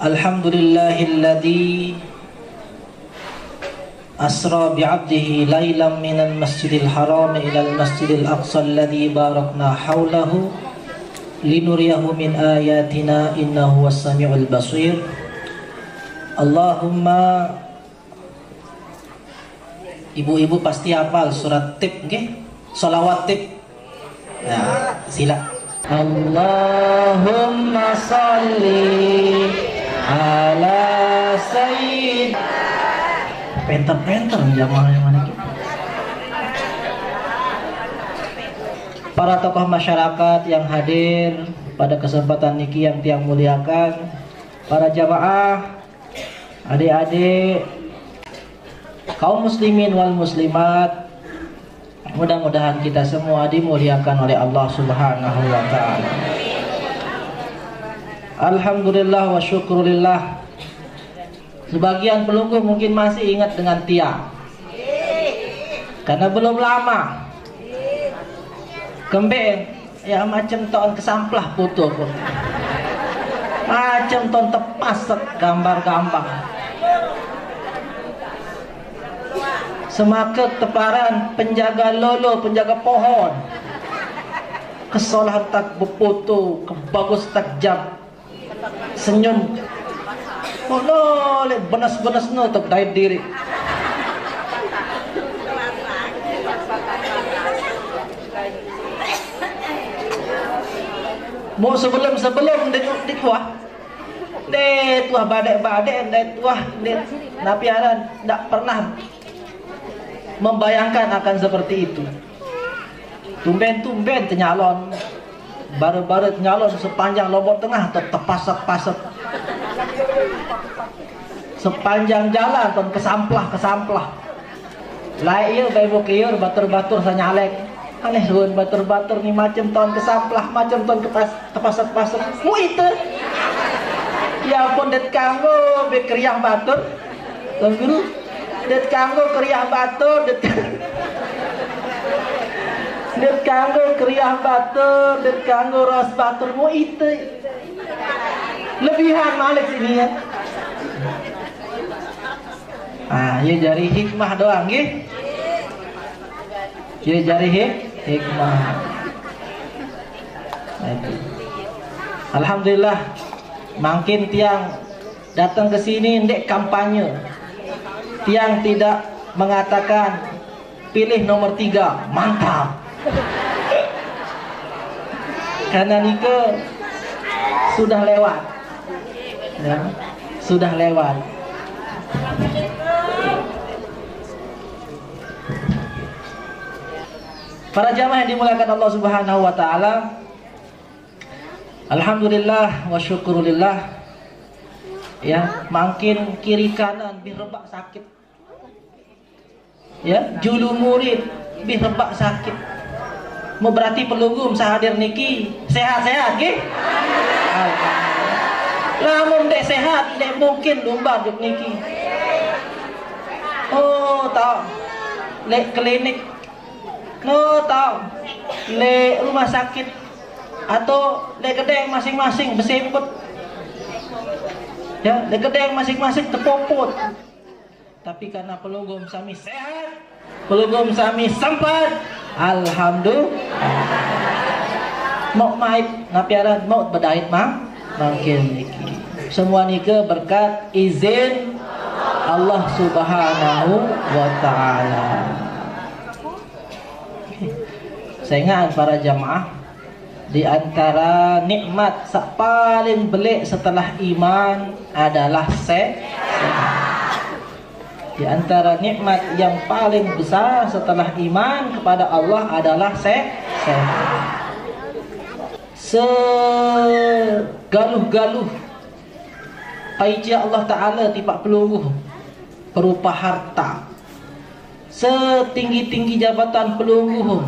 Alhamdulillahilladzi asra bi'abdihi laylan minal masjidil haram ilal masjidil aqsa alladzi barakna haulahu linuriyahu min ayatina innahu was-sami'ul basir. Allahumma, ibu-ibu pasti hafal surat tib, nggih? Sholawat tib. Ya, sila. Allahumma sholli ala sayyid. Penter-penter jamaah yang mana kita. Para tokoh masyarakat yang hadir pada kesempatan niki yang tiang muliakan, para jamaah, adik-adik, kaum muslimin wal muslimat, mudah-mudahan kita semua dimuliakan oleh Allah Subhanahu wa ta'ala. Alhamdulillah wa syukurillah. Sebagian pelungguh mungkin masih ingat dengan tiang, karena belum lama kembeng ya macam tahun kesamplah foto macam tahun tepas gambar-gambar semaket teparan penjaga lolo, penjaga pohon kesolahan tak berfoto, kebagus tak jam senyum benas-benas no tak daya diri. Mau sebelum di tuah badai napiaran tidak pernah membayangkan akan seperti itu. Tumben tenyalon, baru tenyalon sepanjang Lombok Tengah terpasat sepanjang jalan ton kesamplah lai ieu kieu batur sanyalek aneh suun batur ni macam ton kesamplah macam ton kepasat mu itu ya pun det kanggo be kriah batur ton guru det kanggo kriah batur det kanggo kriah batur det kanggo ros batur mu itu lebihan malik sini ya. Ya jari hikmah doang nggih. Ya jari hikmah. Alhamdulillah makin tiang datang ke sini ndek kampanye. Tiang tidak mengatakan pilih nomor 3, mantap. Karena nike sudah lewat. Ya, sudah lewat. Para jamaah yang dimuliakan Allah Subhanahu wa ta'ala, alhamdulillah wa syukurillah. Ya, makin kiri kanan birebak sakit. Ya, julu murid birebak sakit. Mau berarti pelugum sahadir niki sehat-sehat nggih? Lamun dek sehat, dek mungkin lumba juk niki. Oh, tahu. Lek klinik. No, tahu. Lek rumah sakit atau lek gedeng masing-masing bersempet. Ya, lek gedeng masing-masing terpopot. Tapi karena pelugum sami sehat, pelugum sami sempat, alhamdulillah. Mau maip napiaran mau berdait makin niki. Semua niki berkat izin Allah Subhanahu wa ta'ala. Saya ingat para jamaah, di antara nikmat paling belik setelah iman adalah sehat. Di antara nikmat yang paling besar setelah iman kepada Allah adalah sehat. Segaluh-galuh paija Allah Ta'ala tipak pelungguh berupa harta, setinggi-tinggi jabatan pelungguh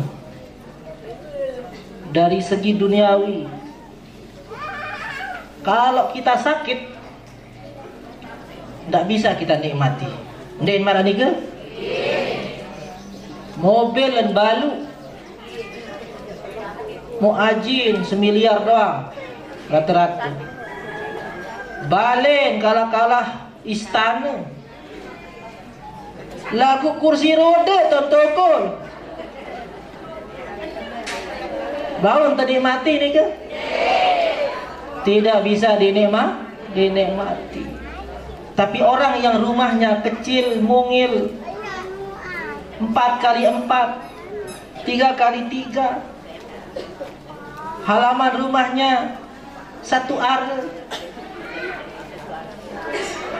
dari segi duniawi, kalau kita sakit tidak bisa kita nikmati. Ndek marah ni ke? Mobil dan balu mau ajin 1 miliar doang rata-rata. balen kalah istana. Lagu kursi roda tokol. Bangun tadi mati nih ke? Tidak bisa dinikmati. Tapi orang yang rumahnya kecil, mungil, 4x4, 3x3, halaman rumahnya 1 are,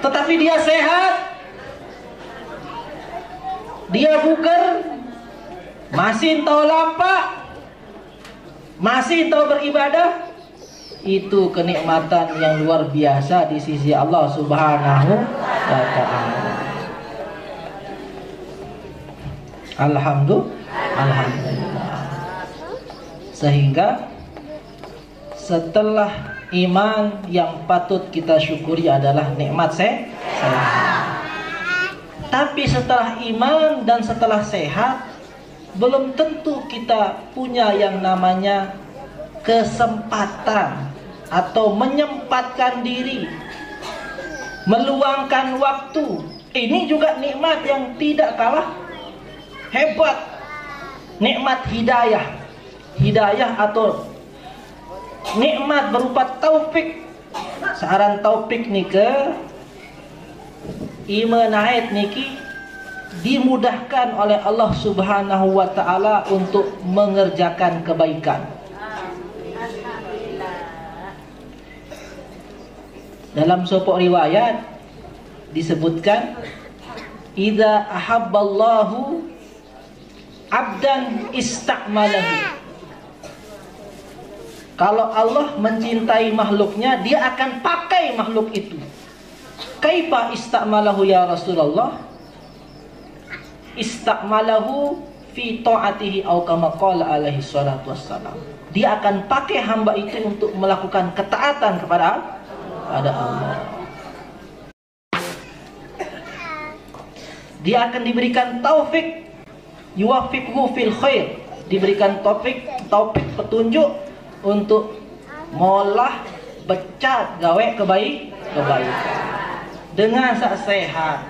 tetapi dia sehat, dia bugar, masih tahu lapak, masih tahu beribadah, itu kenikmatan yang luar biasa di sisi Allah Subhanahu wa ta'ala. Alhamdulillah. Sehingga setelah iman yang patut kita syukuri adalah nikmat sehat. Tapi setelah iman dan setelah sehat, belum tentu kita punya yang namanya kesempatan atau menyempatkan diri, meluangkan waktu. Ini juga nikmat yang tidak kalah hebat. Nikmat hidayah atau nikmat berupa taufik. Saran taufik nika iman ait niki dimudahkan oleh Allah Subhanahu wa ta'ala untuk mengerjakan kebaikan. Dalam sebuah riwayat disebutkan, idza ahabballahu abdan istakmalahu. Kalau Allah mencintai makhluknya, dia akan pakai makhluk itu. Kaifa istakmalahu ya Rasulullah? Istakmalahu fi ta'atihi au kama qala alaihi salatu wassalam. Dia akan pakai hamba itu untuk melakukan ketaatan kepada Allah. Dia akan diberikan taufik, yuwafiqhu fil khair, diberikan taufik petunjuk untuk molah becat gawe kebaikan. Dengan sehat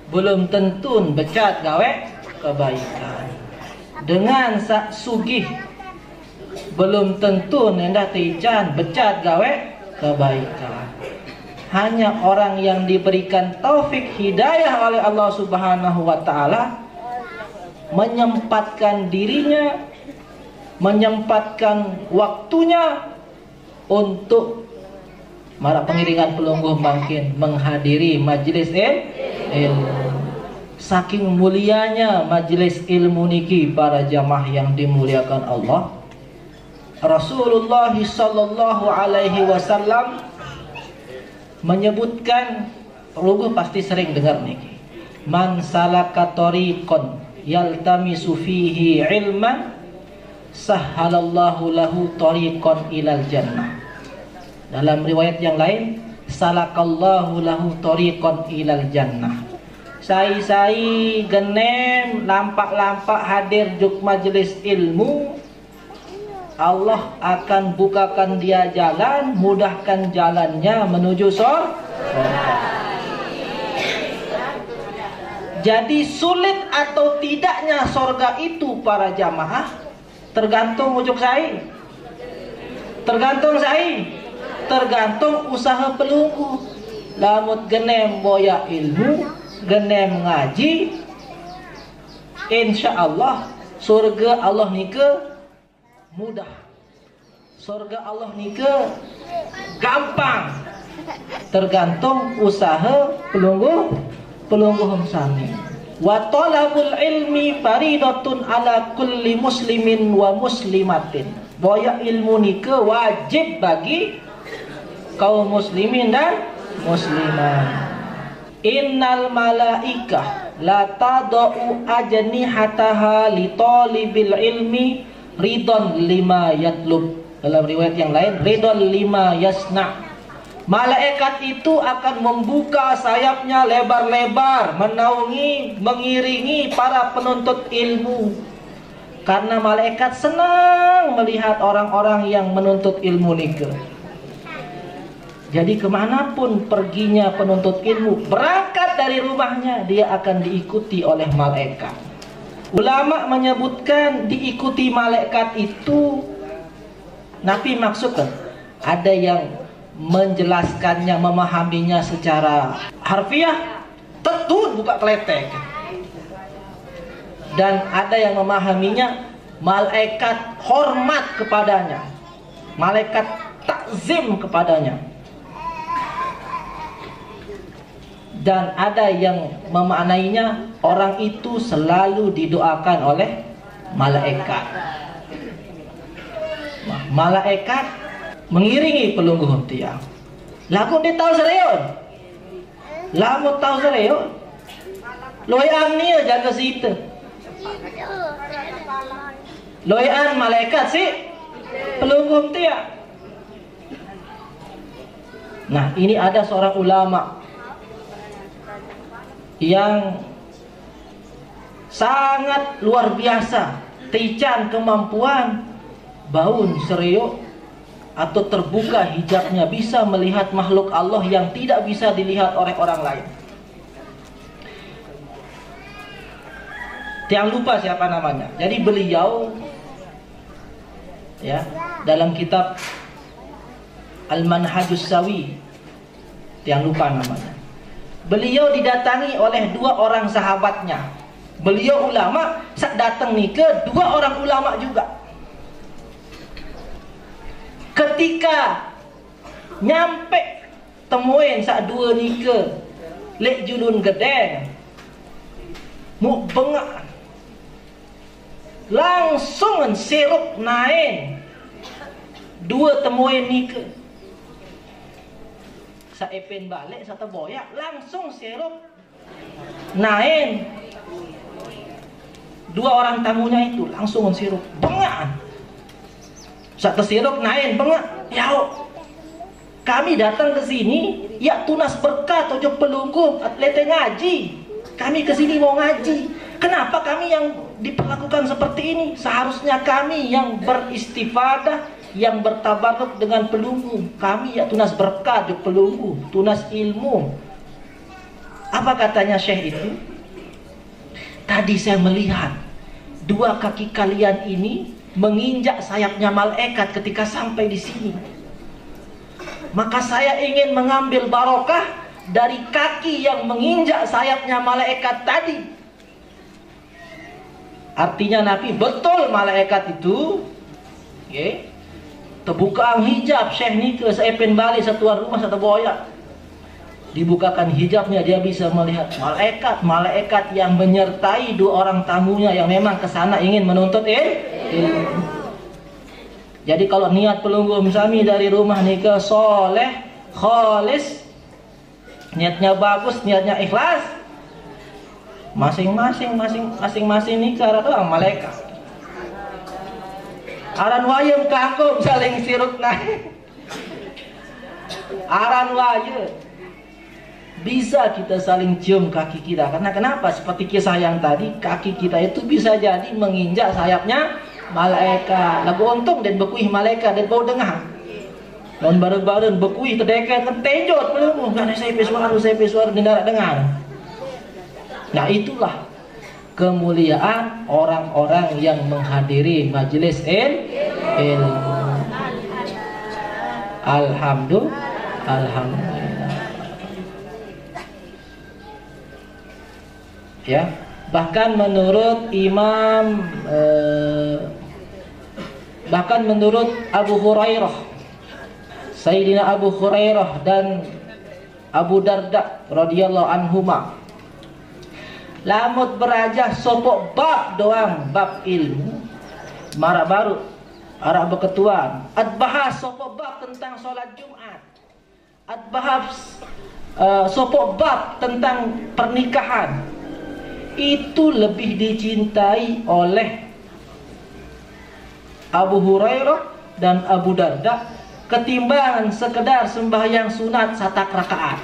belum tentu becat gawe kebaikan. Dengan sak sugih belum tentu nendah tijan becat gawe kebaikan. Hanya orang yang diberikan taufik hidayah oleh Allah Subhanahu wa ta'ala, menyempatkan dirinya, menyempatkan waktunya untuk mara pengiringan pelungguh makin menghadiri majelis ilmu. Saking mulianya majelis ilmu niki para jamaah yang dimuliakan Allah, Rasulullah sallallahu alaihi wasallam menyebutkan, pelungguh pasti sering dengar niki, man salaka tariqan yaltamisu fihi ilman sahhalallahu lahu tariqan ilal jannah. Dalam riwayat yang lain, salakallahu lahu tariqan ilal jannah. Sai genem lampak-lampak hadir juk majelis ilmu, Allah akan bukakan dia jalan, mudahkan jalannya menuju surga. Jadi sulit atau tidaknya surga itu para jamaah tergantung ujuk saya. Tergantung usaha pelunggu. Lamut genem boya ilmu, genem ngaji, insya Allah surga Allah nika mudah. Surga Allah nika gampang. Tergantung usaha pelunggu sami. Wa talabul ilmi faridatun ala kulli muslimin wa muslimatin. Boya ilmu nika wajib bagi kaum muslimin dan muslimat. Innal malaikah la tadau ajnihataha li talibil ilmi ridon lima yatlub. Dalam riwayat yang lain, ridon lima yasna. Malaikat itu akan membuka sayapnya lebar-lebar, menaungi, mengiringi para penuntut ilmu. Karena malaikat senang melihat orang-orang yang menuntut ilmu nikah. Jadi kemanapun perginya penuntut ilmu, berangkat dari rumahnya, dia akan diikuti oleh malaikat. Ulama menyebutkan diikuti malaikat itu, Nabi maksudkan ada yang menjelaskannya, memahaminya secara harfiah, tetun buka kletek. Dan ada yang memahaminya malaikat hormat kepadanya, malaikat takzim kepadanya. Dan ada yang memaknainya orang itu selalu didoakan oleh malaikat. Malaikat mengiringi pelungguh tiang. Lagu dia tahu serius. Lagu tahu serius. Loyan ni jaga situ. Loyan malaikat sih pelungguh tiang. Nah, ini ada seorang ulama yang sangat luar biasa, tican kemampuan baun seriuk atau terbuka hijabnya, bisa melihat makhluk Allah yang tidak bisa dilihat oleh orang lain. Tiang lupa siapa namanya. Jadi beliau ya dalam kitab Al-Manhajus Sawi, tiang lupa namanya. Beliau didatangi oleh dua orang sahabatnya. Beliau ulama, saat datang ni ke dua orang ulama juga. Ketika nyampe temuin saat dua ni ke lek julun gedeng, mu bengak, langsung sirup naik dua temuin ni ke. Saepen balik satu boyak, langsung sirup naik. Dua orang tamunya itu langsung sirup bengak. Satu sirup naik bengak. Ya, kami datang ke sini ya tunas berkat ojo pelungguh atlet ngaji. Kami ke sini mau ngaji. Kenapa kami yang diperlakukan seperti ini? Seharusnya kami yang beristifadah, yang bertabaruk dengan pelunggu. Kami ya tunas berkat, pelunggu, tunas ilmu. Apa katanya Syekh itu? Tadi saya melihat dua kaki kalian ini menginjak sayapnya malaikat ketika sampai di sini. Maka saya ingin mengambil barokah dari kaki yang menginjak sayapnya malaikat tadi. Artinya Nabi betul malaikat itu, okay, terbuka hijab Syekh ni ke sepen balik satu rumah satu boyak. Dibukakan hijabnya, dia bisa melihat malaikat yang menyertai dua orang tamunya yang memang ke sana ingin menuntut ilmu. Jadi kalau niat pelungguh sami dari rumah ni ke soleh, khalis, niatnya bagus, niatnya ikhlas, masing-masing ni cara doang malaikat. Aran wayem kangkung saling sirup naik. Aran wayem bisa kita saling cium kaki kita. Karena kenapa? Seperti kisah yang tadi, kaki kita itu bisa jadi menginjak sayapnya malaikat. Lagu untung dan bekuih malaikat dan bau dengar. Dan baru-baru bekuih terdekat tenjot belum. Enggak ada saya pesuara dengar. Nah, itulah kemuliaan orang-orang yang menghadiri majelis ilmu. Alhamdulillah. Ya, bahkan menurut menurut Abu Hurairah, Sayyidina Abu Hurairah dan Abu Darda radhiyallahu anhuma, lamut berajah sopok bab doang, bab ilmu marak baru arah berketuan adbahas sopok bab tentang solat Jumat, adbahas sopok bab tentang pernikahan, itu lebih dicintai oleh Abu Hurairah dan Abu Darda ketimbang sekedar sembahyang sunat satak rakaat.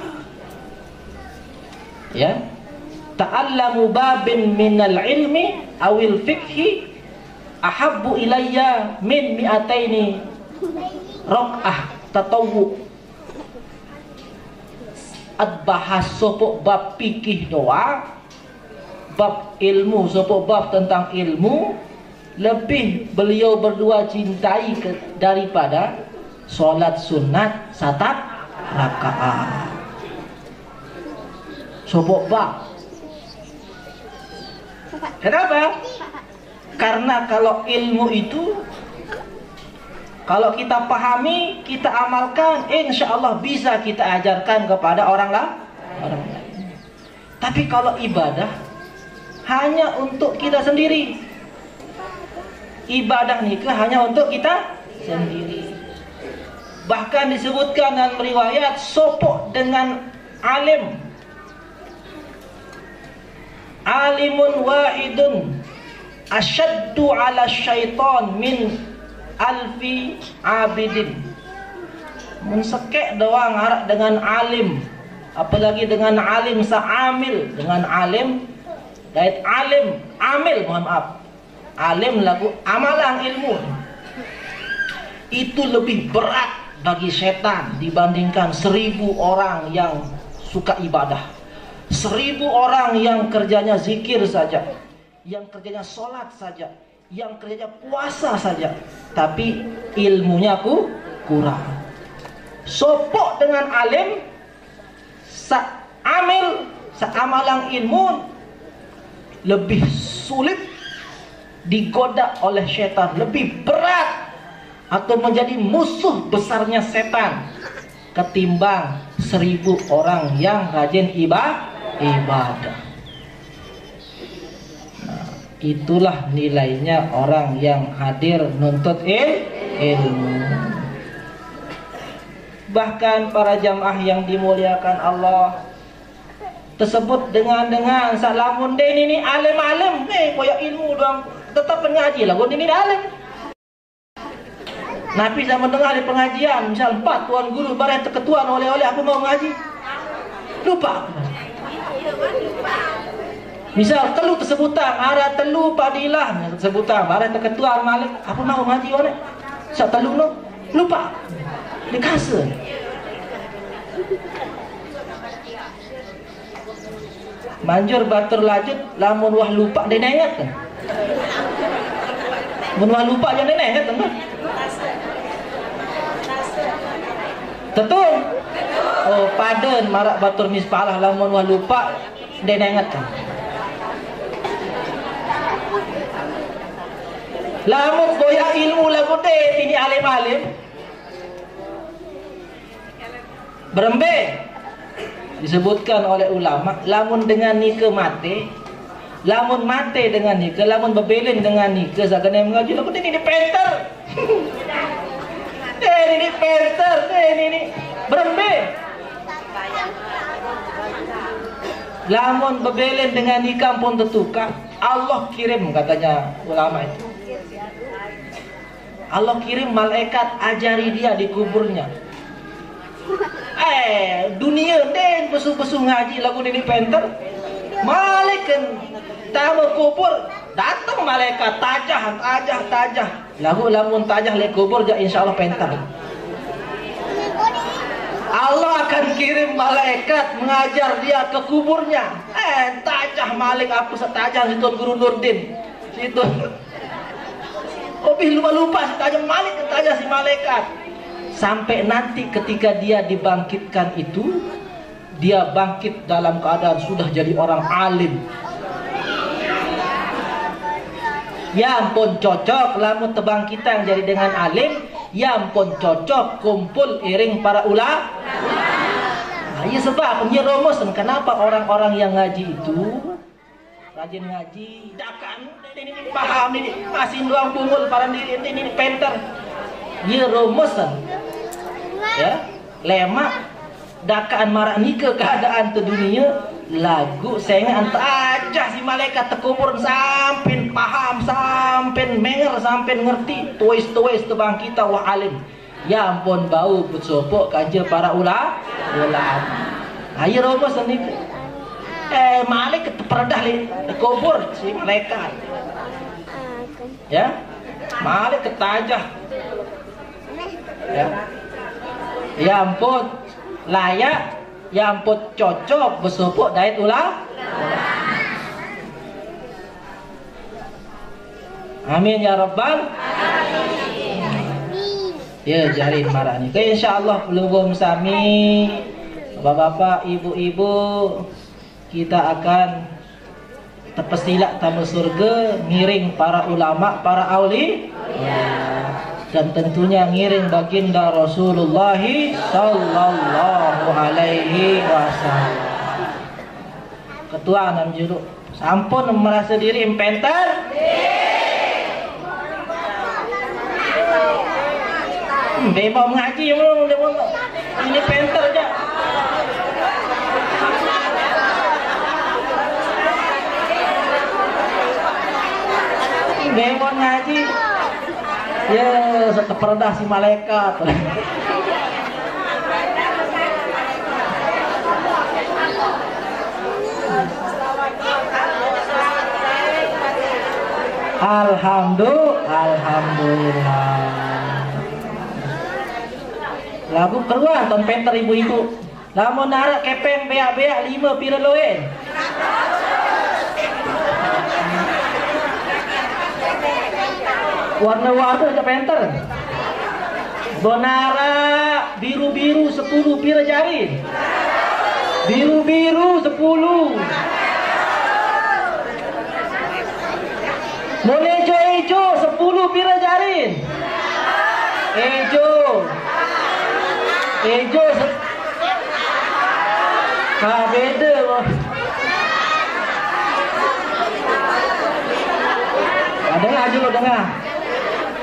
Ya, ta'allamu babin minal ilmi awil fikhi ahabbu ilayya min mi'ataini rak'ah tatawwu. bahas sopok bab fikih doa, bab ilmu, sopok bab tentang ilmu, lebih beliau berdua cintai daripada solat sunat 1 rakaat. Sopok bab. Kenapa? Karena kalau ilmu itu, kalau kita pahami, kita amalkan, insya Allah bisa kita ajarkan kepada orang lain. Tapi kalau ibadah hanya untuk kita sendiri, ibadah nikah hanya untuk kita sendiri. Bahkan disebutkan dalam riwayat, sopok dengan alim, alimun wahidun asyaddu ala syaitan min alfi abidin. Mensekek doang harap dengan alim, apalagi dengan alim sa'amil, dengan alim dait alim amil, mohon maaf, alim lagu amalan ilmu, itu lebih berat bagi setan dibandingkan 1000 orang yang suka ibadah, 1000 orang yang kerjanya zikir saja, yang kerjanya sholat saja, yang kerjanya puasa saja, tapi ilmunya kurang. Sopok dengan alim, sa'amil, sa'amalang ilmu, lebih sulit digoda oleh setan, lebih berat atau menjadi musuh besarnya setan ketimbang 1000 orang yang rajin ibadah. Itulah nilainya orang yang hadir nuntut ilmu. Bahkan para jamaah yang dimuliakan Allah tersebut dengan salamun den ini alim-alim, koyak ilmu dong, tetap mengaji lah, ini alim. Nabi saya mendengar di pengajian, misal 4 tuan guru bareng terketuan oleh-oleh, aku mau ngaji, lupa. Misal telu tersebutan, ada telu padilah tersebutan, barang terketua malik, apa mau ngaji oleh? Sak telu no, lupa. Dikasih. Manjur batur lanjut, lamun wah lupa dia ingat kan? Mun wah lupa jangan dia ingat kan? Betul. Oh, paden marak batur mispalah lamun wah lupa dia ingat kan? Lamun goya ilmu lagu deh ini alim-alim berembe disebutkan oleh ulama, lamun dengan nikah mate, lamun mate dengan nikah, lamun bebelin dengan nikah, sagana mengaji lagu ini penter. Ini penter, ini berembe. Lamun bebelin dengan nikah pun tertukar, Allah kirim katanya ulama itu. Allah kirim malaikat ajari dia di kuburnya. Dunia den besu-besu ngaji lagu ini penter. Malaikat tamu kubur datang malaikat tajah. Lagu lamun tajah le kubur ja insyaallah penter. Allah akan kirim malaikat mengajar dia ke kuburnya. Tajah malik apa setajah situ Guru Nurdin. Situ. Obih lupa setajah malik tajah si malaikat. Sampai nanti ketika dia dibangkitkan itu, dia bangkit dalam keadaan sudah jadi orang alim. Ya ampun cocok lamun tebangkitan jadi dengan alim. Ya ampun cocok kumpul iring para ulama. Nah, iya sebab dia rumus kenapa orang-orang yang ngaji itu rajin ngaji, dakan ini paham ini masih doang bungul para ini penter. Dia rumus ya lemak dakaan marak nikah keadaan te dunia lagu saya aja si malaikat tekubur sampai paham sampai menger sampai ngerti tuis tebang kita wah alim. Ya ampun bau putsopok kanja para ulama. Ayo rumus ni malik keperdah li kubur si malaikat. Ya malik ketajah. Ya ampun layak ya ampun cocok bersupuk diet ulang. Amin ya rabbal. Ya jarin marah ni. Okay, insyaallah belum sami bapak-bapak, ibu-ibu, kita akan terpesilat tamu surga, ngiring para ulama, para auli, dan tentunya ngiring baginda Rasulullah sallallahu alaihi wasallam. Ketua nam juduk. Sampun merasa diri impenter? Dia mau mengaji, ini penter aja. Dia mau ngaji, ya seteperdah si malaikat. Alhamdulillah. Lagu keruan ton penter ibu-ibu. Lamun narak kepeng beak-beak 5 pira loen. Warna-warna aja penter. Bonara biru-biru 10 pira jari. Biru-biru 10. Mone hijau 10 pira jari. Hijau. Hijau beda loh. Dengar aja lo dengar.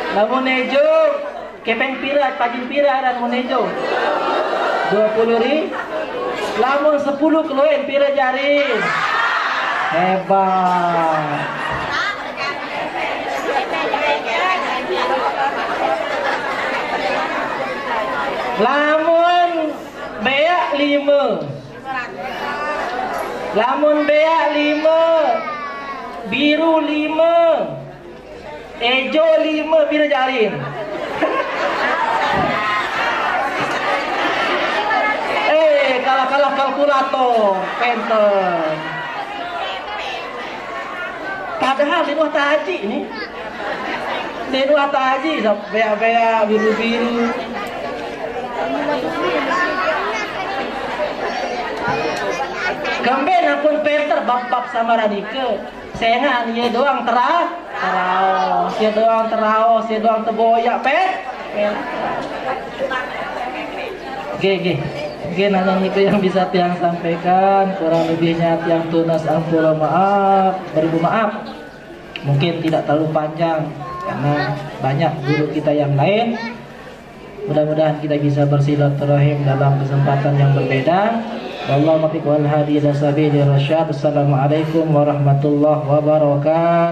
Lamun hijau kepeng pira, pajin pira dan lamun hijau 20.000. Lamun 10 keluen pira jari. Hebat. Lamun beak 5. Lamun beak 5. Biru 5. Ejo 5 pira jarin. Kalah kalkulator, penter. Padahal di luar taji ini. Di luar taji beak-beak biru-biru. Kamben akun penter bab-bab samaranike. Sengan ye doang teraos, ye doang teraos, ye doang teboyak Oke, nanya itu yang bisa tiang sampaikan. Kurang lebihnya tiang tunas ampura maaf, beribu maaf. Mungkin tidak terlalu panjang karena banyak guru kita yang lain. Mudah-mudahan kita bisa bersilaturahim dalam kesempatan yang berbeda. Wallahu muwaffiq wal hadi ila sabilir rasyad. Assalamualaikum warahmatullahi wabarakatuh.